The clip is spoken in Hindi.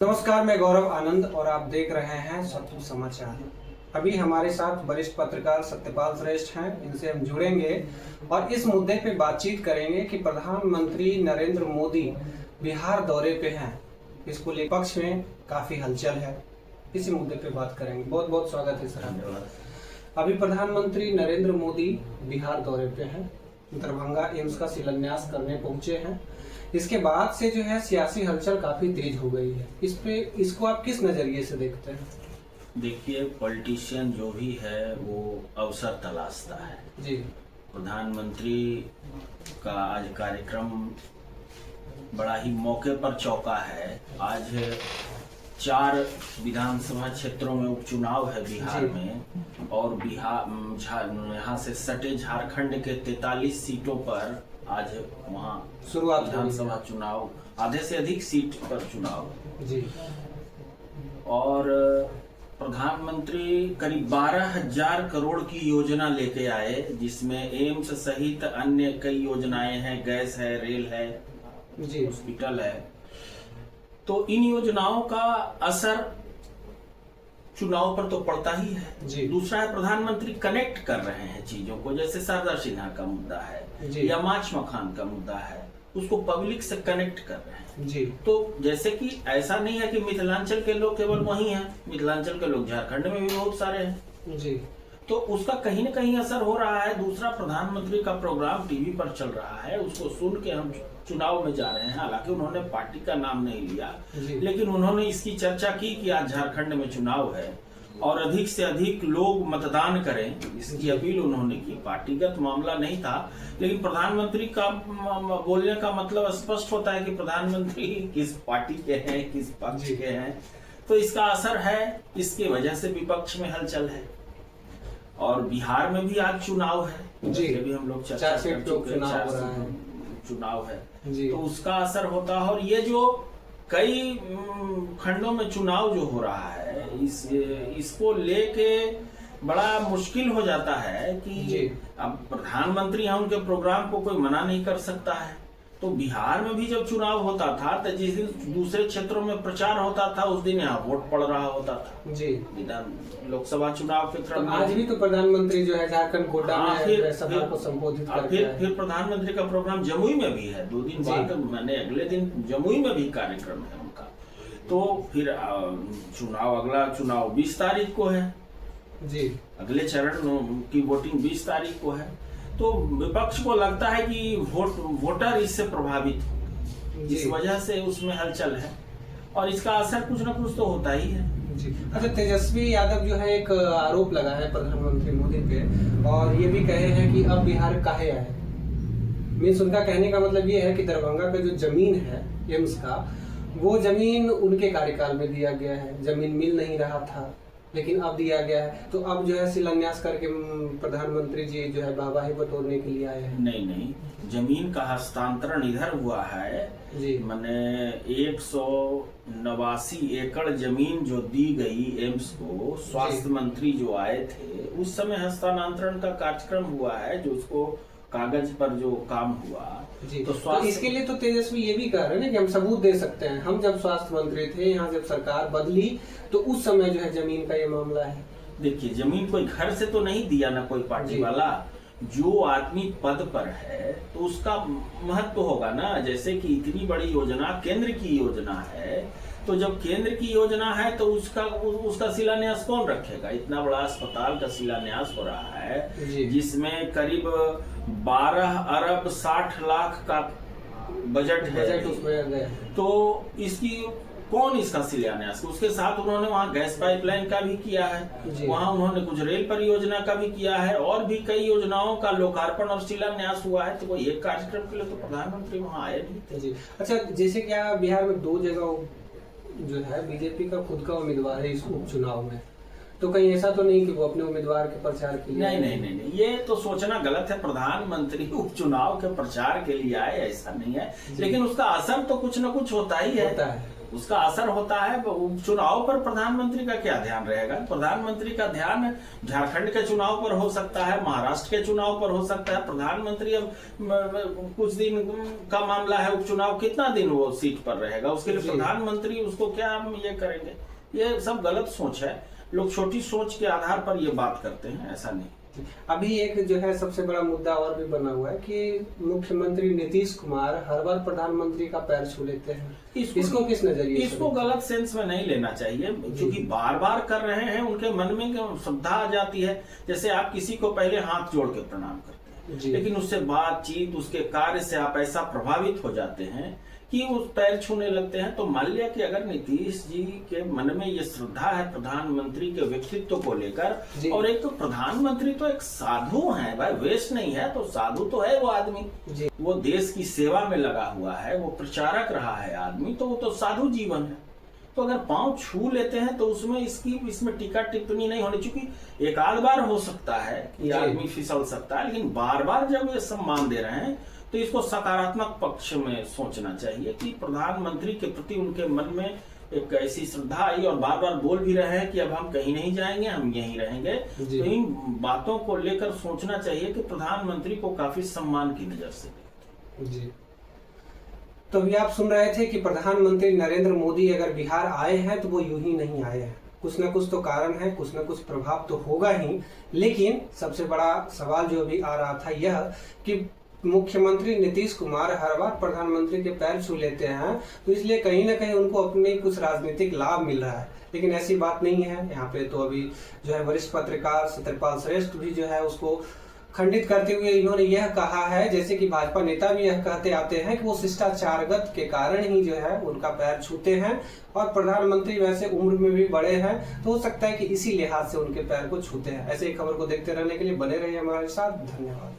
नमस्कार, मैं गौरव आनंद और आप देख रहे हैं शत्रु समाचार। अभी हमारे साथ वरिष्ठ पत्रकार सत्यपाल श्रेष्ठ हैं, इनसे हम जुड़ेंगे और इस मुद्दे पे बातचीत करेंगे कि प्रधानमंत्री नरेंद्र मोदी बिहार दौरे पे हैं। इसको लेकर पक्ष में काफी हलचल है, इसी मुद्दे पे बात करेंगे। बहुत बहुत स्वागत है सर। अभी प्रधानमंत्री नरेंद्र मोदी बिहार दौरे पे हैं, दरभंगा एम्स का शिलान्यास करने पहुंचे हैं। इसके बाद से जो है सियासी हलचल काफी तेज हो गई है। इसको आप किस नजरिए से देखते हैं? देखिए, पॉलिटिशियन जो भी है वो अवसर तलाशता है जी। प्रधानमंत्री का आज कार्यक्रम बड़ा ही मौके पर चौका है। आज 4 विधानसभा क्षेत्रों में उपचुनाव है बिहार में, और यहाँ से सटे झारखंड के 43 सीटों पर आज वहाँ शुरुआत विधानसभा चुनाव, आधे से अधिक सीट पर चुनाव जी। और प्रधानमंत्री करीब 12,000 करोड़ की योजना लेके आए, जिसमें एम्स सहित अन्य कई योजनाएं हैं, गैस है, रेल है जी, हॉस्पिटल है। तो इन योजनाओं का असर चुनाव पर तो पड़ता ही है जी। दूसरा है, प्रधानमंत्री कनेक्ट कर रहे हैं चीजों को, जैसे शारदा सिन्हा का मुद्दा है या माच मखान का मुद्दा है, उसको पब्लिक से कनेक्ट कर रहे हैं जी। तो जैसे कि ऐसा नहीं है कि मिथिलांचल के लोग केवल वही हैं, मिथिलांचल के लोग झारखंड में भी बहुत सारे हैं जी। तो उसका कहीं न कहीं असर हो रहा है। दूसरा, प्रधानमंत्री का प्रोग्राम टीवी पर चल रहा है, उसको सुन के हम चुनाव में जा रहे हैं। हालांकि उन्होंने पार्टी का नाम नहीं लिया, लेकिन उन्होंने इसकी चर्चा की कि आज झारखंड में चुनाव है और अधिक से अधिक लोग मतदान करें, इसकी अपील उन्होंने की। पार्टीगत मामला नहीं था, लेकिन प्रधानमंत्री का बोलने का मतलब स्पष्ट होता है कि प्रधानमंत्री किस पार्टी के हैं, किस पक्ष के हैं। तो इसका असर है, इसकी वजह से विपक्ष में हलचल है। और बिहार में भी आज चुनाव है जी, भी हम लोग चर्चा कर चुके हैं, चुनाव है जी। तो उसका असर होता है। और ये जो कई खंडों में चुनाव जो हो रहा है, इसको लेके बड़ा मुश्किल हो जाता है कि अब प्रधानमंत्री हैं, उनके प्रोग्राम को कोई मना नहीं कर सकता है। तो बिहार में भी जब चुनाव होता था तो जिस दिन दूसरे क्षेत्रों में प्रचार होता था, उस दिन यहाँ वोट पड़ रहा होता था जी। लोकसभा चुनाव के क्रम में आज भी तो प्रधानमंत्री जो है झारखंड कोटा में सभा को संबोधित करके फिर प्रधानमंत्री का प्रोग्राम जमुई में भी है। 2 दिन बाद मैंने अगले दिन जमुई में भी कार्यक्रम है उनका। तो फिर अगला चुनाव 20 तारीख को है जी। अगले चरण की वोटिंग 20 तारीख को है। तो विपक्ष को लगता है कि वोटर इससे प्रभावित हो, इस वजह से उसमें हलचल है और इसका असर कुछ न कुछ तो होता ही है जी। अच्छा, तेजस्वी यादव जो है एक आरोप लगा है प्रधानमंत्री मोदी पे और ये भी कहे हैं कि अब बिहार काहे आए। मीन्स उनका कहने का मतलब ये है कि दरभंगा का जो जमीन है एम्स का, वो जमीन उनके कार्यकाल में दिया गया है, जमीन मिल नहीं रहा था लेकिन अब दिया गया है। तो अब जो है शिलान्यास करके प्रधानमंत्री जी जो है वाहवाही बटोरने के लिए आए हैं। नहीं, जमीन का हस्तांतरण इधर हुआ है जी। मैंने 189 एकड़ जमीन जो दी गई एम्स को, स्वास्थ्य मंत्री जो आए थे उस समय हस्तांतरण का कार्यक्रम हुआ है, जो उसको कागज पर जो काम हुआ जी। तो इसके लिए तो तेजस्वी ये भी कह रहे हैं ना कि हम सबूत दे सकते हैं, हम जब स्वास्थ्य मंत्री थे, यहाँ जब सरकार बदली तो उस समय जो है जमीन का ये मामला है। देखिए, जमीन कोई घर से तो नहीं दिया ना कोई पार्टी वाला, जो आदमी पद पर है तो उसका महत्व होगा ना। जैसे कि इतनी बड़ी योजना केंद्र की योजना है, तो जब केंद्र की योजना है तो उसका शिलान्यास कौन रखेगा? इतना बड़ा अस्पताल का शिलान्यास हो रहा है जिसमें करीब 12 अरब 60 लाख का बजट है। तो कौन इसका शिलान्यास? उसके साथ उन्होंने वहाँ गैस पाइपलाइन का भी किया है, वहाँ उन्होंने कुछ रेल परियोजना का भी किया है और भी कई योजनाओं का लोकार्पण और शिलान्यास हुआ है। तो कोई एक कार्यक्रम के लिए तो प्रधानमंत्री वहाँ आए नहीं थे। अच्छा, जैसे क्या बिहार में 2 जगह जो है बीजेपी का खुद का उम्मीदवार है इस उपचुनाव में, तो कहीं ऐसा तो नहीं कि वो अपने उम्मीदवार के प्रचार के लिए? नहीं, ये तो सोचना गलत है। प्रधानमंत्री उपचुनाव के प्रचार के लिए आए, ऐसा नहीं है, लेकिन उसका असर तो कुछ न कुछ होता ही है। उसका असर होता है उपचुनाव पर। प्रधानमंत्री का क्या ध्यान रहेगा? प्रधानमंत्री का ध्यान झारखंड के चुनाव पर हो सकता है, महाराष्ट्र के चुनाव पर हो सकता है। प्रधानमंत्री अब कुछ दिन का मामला है, उपचुनाव कितना दिन वो सीट पर रहेगा, उसके लिए प्रधानमंत्री उसको क्या हम ये करेंगे? ये सब गलत सोच है। लोग छोटी सोच के आधार पर ये बात करते हैं, ऐसा नहीं। अभी एक जो है सबसे बड़ा मुद्दा और भी बना हुआ है कि मुख्यमंत्री नीतीश कुमार हर बार प्रधानमंत्री का पैर छू लेते हैं। इसको किस नजरिए? इसको गलत सेंस में नहीं लेना चाहिए, क्योंकि बार बार कर रहे हैं, उनके मन में श्रद्धा आ जाती है। जैसे आप किसी को पहले हाथ जोड़ के प्रणाम करते हैं, लेकिन उससे बातचीत, उसके कार्य से आप ऐसा प्रभावित हो जाते हैं कि उस पैर छूने लगते हैं। तो मान लिया कि अगर नीतीश जी के मन में ये श्रद्धा है प्रधानमंत्री के व्यक्तित्व को लेकर, और एक तो प्रधानमंत्री तो एक साधु है भाई, वेश नहीं है तो साधु तो है वो आदमी, वो देश की सेवा में लगा हुआ है, वो प्रचारक रहा है आदमी, तो वो तो साधु जीवन है। तो अगर पांव छू लेते हैं तो इसमें टीका टिप्पणी नहीं होनी, चूंकि एक आध बार हो सकता है कि आदमी फिसल सकता है, लेकिन बार बार जब ये सम्मान दे रहे हैं तो इसको सकारात्मक पक्ष में सोचना चाहिए कि प्रधानमंत्री के प्रति उनके मन में एक ऐसी श्रद्धा आई, और बार बार बोल भी रहे हैं कि अब हम कहीं नहीं जाएंगे, हम यहीं रहेंगे। तो इन बातों को लेकर सोचना चाहिए कि प्रधानमंत्री को काफी सम्मान की नजर से। जी, तो अभी आप सुन रहे थे कि प्रधानमंत्री नरेंद्र मोदी अगर बिहार आए हैं तो वो यूं ही नहीं आए हैं, कुछ ना कुछ तो कारण है, कुछ ना कुछ प्रभाव तो होगा ही। लेकिन सबसे बड़ा सवाल जो अभी आ रहा था यह कि मुख्यमंत्री नीतीश कुमार हर बार प्रधानमंत्री के पैर छू लेते हैं, तो इसलिए कहीं ना कहीं उनको अपने कुछ राजनीतिक लाभ मिल रहा है। लेकिन ऐसी बात नहीं है। यहाँ पे तो अभी जो है वरिष्ठ पत्रकार सत्यपाल श्रेष्ठ भी जो है उसको खंडित करते हुए इन्होंने यह कहा है, जैसे कि भाजपा नेता भी यह कहते आते हैं कि वो शिष्टाचारगत के कारण ही जो है उनका पैर छूते हैं, और प्रधानमंत्री वैसे उम्र में भी बड़े हैं, तो हो सकता है कि इसी लिहाज से उनके पैर को छूते हैं। ऐसे ही खबर को देखते रहने के लिए बने रहिए हमारे साथ। धन्यवाद।